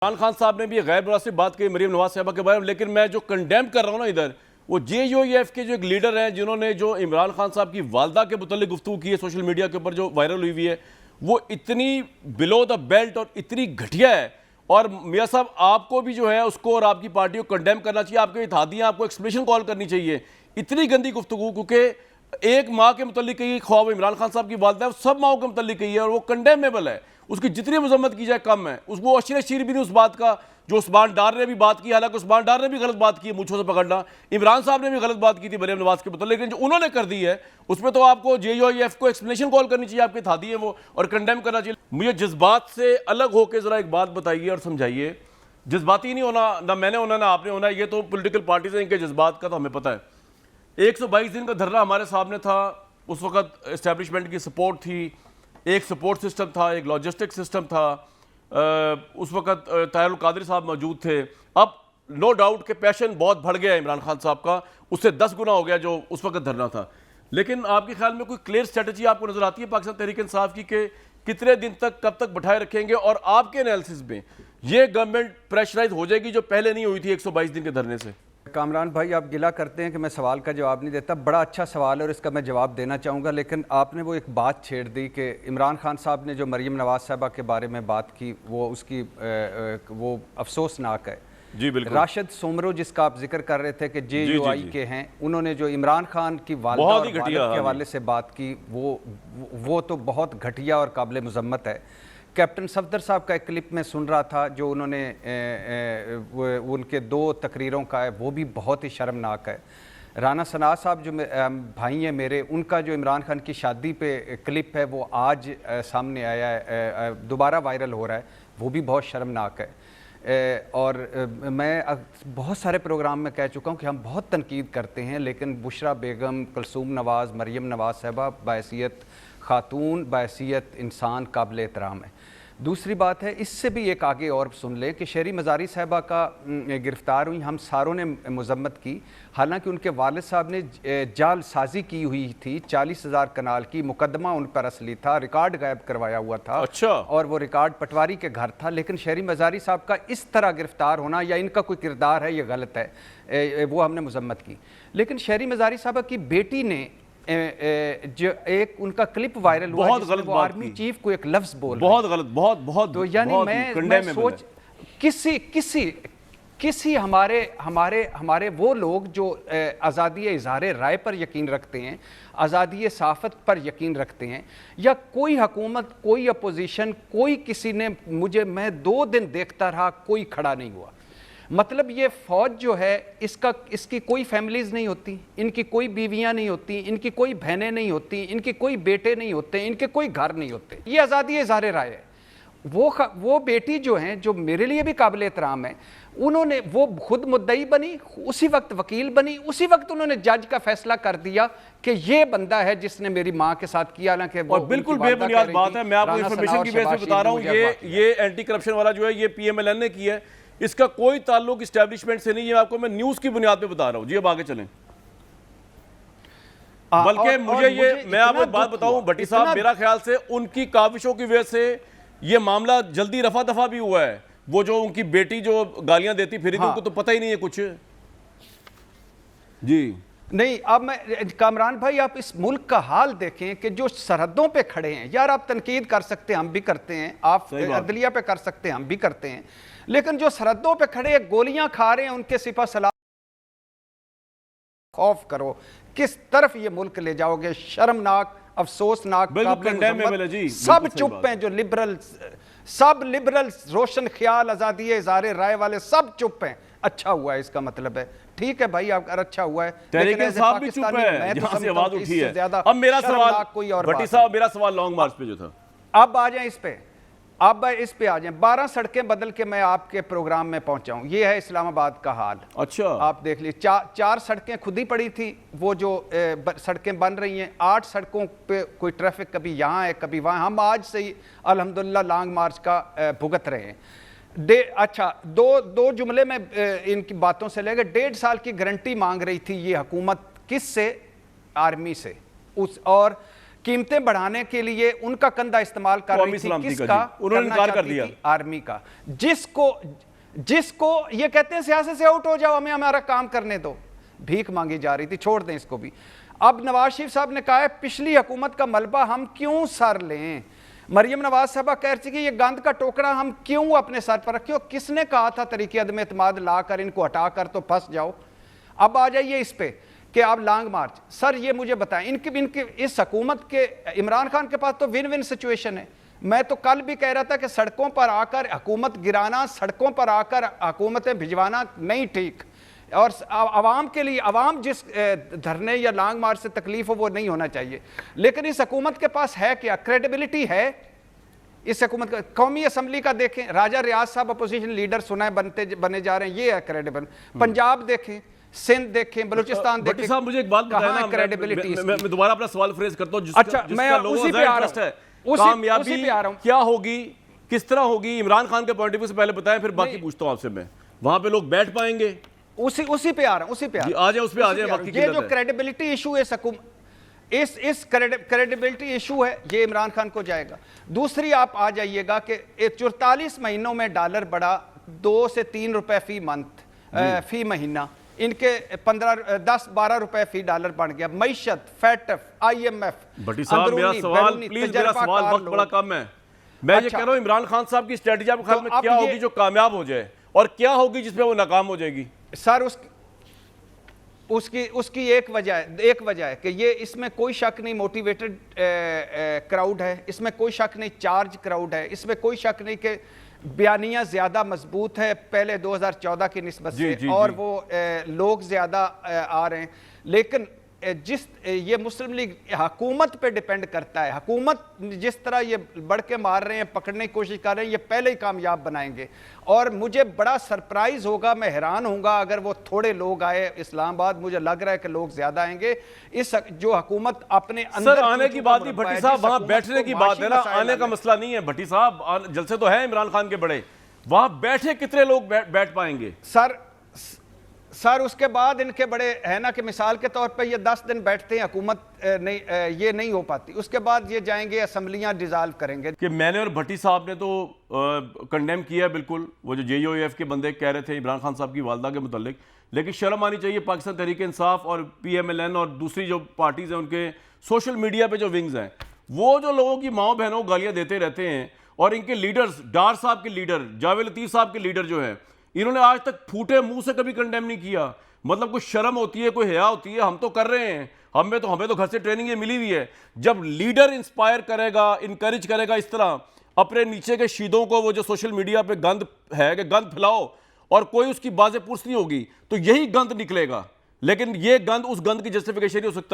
इमरान खान साहब ने भी गैर मुनासिब बात कही मरीम नवाज साहबा के बारे में, लेकिन मैं जो कंडेम कर रहा हूँ ना इधर, वो JUIF के जो एक लीडर हैं जिन्होंने जो इमरान खान साहब की वालदा के मुतल्लिक गुफ्तगू की है सोशल मीडिया के ऊपर जो वायरल हुई है, वो इतनी बिलो द बेल्ट और इतनी घटिया है। और मियाँ साहब आपको भी जो है उसको और आपकी पार्टी को कंडेम करना चाहिए, आपके इत्तेहादियाँ आपको एक्सप्लेनेशन कॉल करनी चाहिए। इतनी गंदी गुफ्तगू, क्योंकि एक माँ के मुतल्लिक कही, ख्वाह वो इमरान खान साहब की वालदा है, सब माओं के मुतल्लिक कही है और वो कंडेमेबल है। उसकी जितनी मजम्मत की जाए कम है। उसको अशीर शीर भी नहीं उस बात का जो उस्मान डार ने भी बात की, हालांकि उस्मान डार ने भी गलत बात की है, मूंछों से पकड़ना। इमरान साहब ने भी गलत बात की थी मरीम नवाज के मतलब, लेकिन जो उन्होंने कर दी है उसमें तो आपको JUIF को एक्सप्लेनेशन कॉल करनी चाहिए, आपकी थादी है वो, और कंडेम करना चाहिए। मुझे जज्बात से अलग होकर जरा एक बात बताइए और समझाइए। जज्बाती नहीं होना, ना मैंने होना ना आपने होना, ये तो पॉलिटिकल पार्टीज हैं, इनके जज्बात का तो हमें पता है। 122 दिन का धरना हमारे सामने था, उस वक्त एस्टेब्लिशमेंट की सपोर्ट थी, एक सपोर्ट सिस्टम था, एक लॉजिस्टिक सिस्टम था। उस वक्त ताहिरुल कादरी साहब मौजूद थे। अब नो डाउट के पैशन बहुत बढ़ गया इमरान खान साहब का, उससे 10 गुना हो गया जो उस वक्त धरना था। लेकिन आपके ख्याल में कोई क्लियर स्ट्रेटजी आपको नजर आती है पाकिस्तान तहरीक इंसाफ की कि कितने दिन तक, कब तक बैठाए रखेंगे? और आपके एनालिसिस में ये गवर्नमेंट प्रेशराइज हो जाएगी जो पहले नहीं हुई थी 122 दिन के धरने से? कामरान भाई, आप गिला करते हैं कि मैं सवाल का जवाब नहीं देता। बड़ा अच्छा सवाल है और इसका मैं जवाब देना चाहूँगा, लेकिन आपने वो एक बात छेड़ दी कि इमरान खान साहब ने जो मरीम नवाज साहबा के बारे में बात की वो उसकी वो अफसोसनाक है। जी बिल्कुल। राशिद सोमरो जिसका आप जिक्र कर रहे थे कि JUI के हैं, उन्होंने जो इमरान खान की वालिदा और वालिद के हवाले से बात की वो तो बहुत घटिया और काबिल मजम्मत है। कैप्टन सफदर साहब का एक क्लिप में सुन रहा था जो उन्होंने उनके 2 तकरीरों का है, वो भी बहुत ही शर्मनाक है। राना सना साहब जो भाई हैं मेरे, उनका जो इमरान खान की शादी पे क्लिप है वो आज सामने आया है, दोबारा वायरल हो रहा है, वो भी बहुत शर्मनाक है। और मैं बहुत सारे प्रोग्राम में कह चुका हूँ कि हम बहुत तनकीद करते हैं, लेकिन बुशरा बेगम, कुलसूम नवाज़, मरीम नवाज साहबा बाहैसियत खातून, बाहैसियत इंसान काबिल एहतराम है। दूसरी बात है, इससे भी एक आगे और सुन लें कि शहरी मज़ारी साहबा का गिरफ़्तार हुई, हम सारों ने मजम्मत की। हालांकि उनके वालिद साहब ने जाल साजी की हुई थी, 40,000 कनाल की, मुकदमा उन पर असली था, रिकॉर्ड गायब करवाया हुआ था। अच्छा। और वो रिकॉर्ड पटवारी के घर था। लेकिन शहरी मज़ारी साहब का इस तरह गिरफ़्तार होना या इनका कोई किरदार है ये गलत है, वो हमने मजम्मत की। लेकिन शहरी मज़ारी साहबा की बेटी ने जो एक उनका क्लिप वायरल हुआ बहुत गलत, वो आर्मी चीफ को एक लफ्ज बोल, बहुत गलत, बहुत बहुत तो यानी मैं सोच किसी हमारे वो लोग जो आज़ादी इज़हार राय पर यकीन रखते हैं, आज़ादी सहाफ़त पर यकीन रखते हैं, या कोई हुकूमत, कोई अपोजिशन, कोई किसी ने मैं 2 दिन देखता रहा, कोई खड़ा नहीं हुआ। मतलब ये फ़ौज जो है इसकी कोई फैमिलीज़ नहीं होती, इनकी कोई बीवियां नहीं होती, इनकी कोई बहनें नहीं होती, इनके कोई बेटे नहीं होते, इनके कोई घर नहीं होते। ये आज़ादी इज़हार राय है। वो बेटी जो हैं, जो मेरे लिए भी काबिल एहतराम है, उन्होंने वो खुद मुद्दई बनी, उसी वक्त वकील बनी, उसी वक्त उन्होंने जज का फैसला कर दिया कि ये बंदा है जिसने मेरी माँ के साथ किया। हालांकि और बिल्कुल बेबुनियाद बात है, मैं आपको इंफॉर्मेशन की बेस पे बता रहा हूँ, ये एंटी करप्शन वाला जो है ये PMLN ने की है, इसका कोई ताल्लुक इस्टेब्लिशमेंट से नहीं है। आपको मैं न्यूज़ की बुनियाद पे बता रहा हूँ। जी अब आगे चलें। बल्कि मुझे मैं आपको बात बताऊं भट्टी साहब, मेरा ख्याल से उनकी काविशों की वजह से ये मामला जल्दी रफा दफा भी हुआ है। वो जो उनकी बेटी जो गालियां देती फिर थी, उनको तो पता ही नहीं है कुछ। जी नहीं, अब मैं कामरान भाई, आप इस मुल्क का हाल देखें कि जो सरहदों पे खड़े हैं, यार आप तनकीद कर सकते हैं, हम भी करते हैं, आप अदलिया पे कर सकते हैं, हम भी करते हैं, लेकिन जो सरहदों पे खड़े गोलियां खा रहे हैं, उनके सिपा सलाह खौफ करो, किस तरफ ये मुल्क ले जाओगे। शर्मनाक, अफसोसनाक, सब चुप हैं। जो सब लिबरल रोशन ख्याल, आज़ादी इज़हार राय वाले सब चुप हैं। अच्छा हुआ है, इसका मतलब है ठीक है भाई, अगर अच्छा हुआ है, तहरीक इंसाफ भी चुप है, जहां से आवाज उठी है। अब मेरा सवाल कोई और भट्टी साहब, मेरा सवाल लॉन्ग मार्च पे जो था, अब आ जाए इस पे, अब इस पे आ जाए। 12 सड़कें बदल के मैं आपके प्रोग्राम में पहुंचा हूं। ये है इस्लामाबाद का हाल। अच्छा, आप देख लीजिए, 4 सड़कें खुद ही पड़ी थी, वो जो सड़कें बन रही हैं। 8 सड़कों पे कोई ट्रैफिक कभी यहाँ है कभी वहाँ। हम आज से ही अल्हम्दुलिल्लाह लॉन्ग मार्च का भुगत रहे हैं। अच्छा, दो जुमले में इनकी बातों से लेकर 1.5 साल की गारंटी मांग रही थी ये हुकूमत, किससे? आर्मी से। और कीमतें बढ़ाने के लिए उनका कंधा इस्तेमाल कर रही थी। किसका? उन्होंने इनकार कर दिया, आर्मी का। जिसको ये कहते हैं सियासत से आउट हो जाओ, हमें हमारा काम करने दो, भीख मांगी जा रही थी, छोड़ दें इसको भी। अब नवाज शरीफ साहब ने कहा है पिछली हुकूमत का मलबा हम क्यों सर लें। मरियम नवाज साहबा कह रही थी कि ये गंद का टोकरा हम क्यों अपने सर पर रखे, किसने कहा था तरीके अदम एतमाद लाकर इनको हटाकर तो फंस जाओ। अब आ जाइए इस पे कि आप लॉन्ग मार्च। सर ये मुझे बताएं, इनकी इस हुकूमत के, इमरान खान के पास तो विन विन सिचुएशन है। मैं तो कल भी कह रहा था कि सड़कों पर आकर हुकूमत गिराना, सड़कों पर आकर हुकूमतें भिजवाना नहीं ठीक, और आवाम के लिए, आवाम जिस धरने या लॉन्ग मार्च से तकलीफ हो वो नहीं होना चाहिए। लेकिन इस हुकूमत के पास है क्या? क्रेडिबिलिटी है इस हुकूमत का? कौमी असम्बली का देखें, राजा रियाज साहब अपोजिशन लीडर सुनाए बने जा रहे हैं, ये है क्रेडिबल। पंजाब देखें, सिंध देखें, बलूचिस्तान देखें। साहब मुझे एक बात बताएं ना, क्रेडिबिलिटी मैं दोबारा अपना सवाल फ्रेज करता हूं। अच्छा, मैं उसी पे आ रहा हूं, कामयाबी क्या होगी, किस तरह होगी, इमरान खान के पॉइंट ऑफ व्यू से पहले बताएं, फिर बाकी पूछता हूं आपसे मैं। वहां पे लोग बैठ पाएंगे? उसी पे आ रहा हूं, उसी पे आ जाए, उस पे आ जाए। ये जो क्रेडिबिलिटी इशू है इस क्रेडिबिलिटी इशू है, ये इमरान खान को जाएगा। दूसरी आप आ जाइएगा कि 44 महीनों में डॉलर बढ़ा 2 से 3 रुपए फी मंथ, फी महीना। इनके 10-12 रुपए फी डॉलर बढ़ गया। मईशत, फैटफ, IMF, भट्टी साहब मेरा सवाल प्लीज, मेरा सवाल वक्त बड़ा कम है। मैं ये कह रहा हूं इमरान खान साहब की स्ट्रेटजी आपके ख्याल में क्या होगी जो कामयाब हो जाए, और क्या होगी जिसमें वो नाकाम हो जाएगी? सर उसकी एक वजह है कि ये, इसमें कोई शक नहीं मोटिवेटेड क्राउड है, इसमें कोई शक नहीं चार्ज क्राउड है, इसमें कोई शक नहीं कि बयानियाँ ज़्यादा मजबूत है पहले 2014 की निस्बत से, और वो लोग ज़्यादा आ रहे हैं। लेकिन ये मुस्लिम लीग हुकूमत पे डिपेंड करता है। हुकूमत जिस तरह ये बढ़ के मार रहे हैं, पकड़ने की कोशिश कर रहे हैं, ये पहले ही कामयाब बनाएंगे। और मुझे बड़ा सरप्राइज होगा, मैं हैरान होऊंगा अगर वो थोड़े लोग आए इस्लामाबाद। मुझे लग रहा है कि लोग ज्यादा आएंगे। इस जो हुकूमत अपने अंदर आने की बात नहीं भट्टी साहब, वहां बैठने की बात है ना, आने का मसला नहीं है भट्टी साहब। जलसे तो है इमरान खान के बड़े, वहां बैठे कितने लोग बैठ पाएंगे? सर उसके बाद इनके बड़े है ना कि मिसाल के तौर पे ये 10 दिन बैठते हैं, हुकूमत ये नहीं हो पाती। उसके बाद ये जाएंगे असेंबलियां डिसॉल्व करेंगे। कि मैंने और भट्टी साहब ने तो कंडेम किया है बिल्कुल, वो जो JUIF के बंदे कह रहे थे इमरान खान साहब की वालदा के मुतालिक। लेकिन शर्म आनी चाहिए पाकिस्तान तहरीक इंसाफ और PMLN और दूसरी जो पार्टीज हैं, उनके सोशल मीडिया पे जो विंग्स हैं, वो जो लोगों की माओ बहनों को गालियां देते रहते हैं। और इनके लीडर्स, डार साहब के लीडर, जावेद लतीफ़ साहब के लीडर जो है, इन्होंने आज तक फूटे मुंह से कभी कंडेम नहीं किया। मतलब कोई शर्म होती है, कोई हया होती है? हम तो कर रहे हैं, हमें तो घर से ट्रेनिंग ये मिली हुई है। जब लीडर इंस्पायर करेगा, इनकरेज करेगा इस तरह अपने नीचे के शीदों को, वो जो सोशल मीडिया पे गंद है कि गंद फैलाओ, और कोई उसकी बाजें पुरस नहीं होगी, तो यही गंद निकलेगा। लेकिन ये गंद उस गंद की जस्टिफिकेशन नहीं हो सकता।